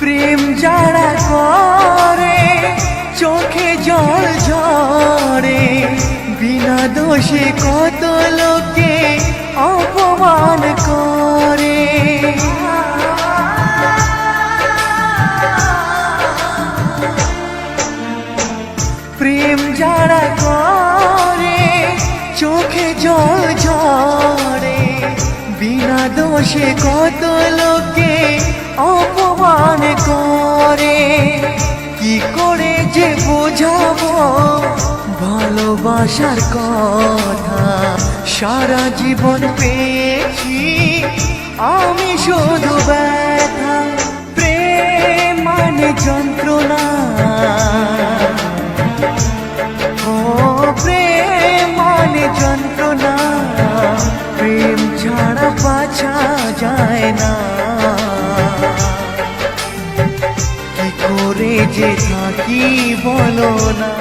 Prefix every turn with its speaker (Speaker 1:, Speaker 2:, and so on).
Speaker 1: প্রেম যারা করে চোখে জল ঝরে, বিনা দোষে কত লোকে অপমান করে। প্রেম যারা করে চোখে জল ঝরে, বিনা দোষে কত লোকে অপমান করে। কি করে যে বোঝাবো ভালোবাসার কথা, সারা জীবন পেয়েছি আমি শুধু ব্যথা। প্রেম মানে যন্ত্রণা, ও প্রেম মানে যন্ত্রণা, প্রেম ছাড়া বাঁচা যায় না। কি করে যে থাকি বলো না।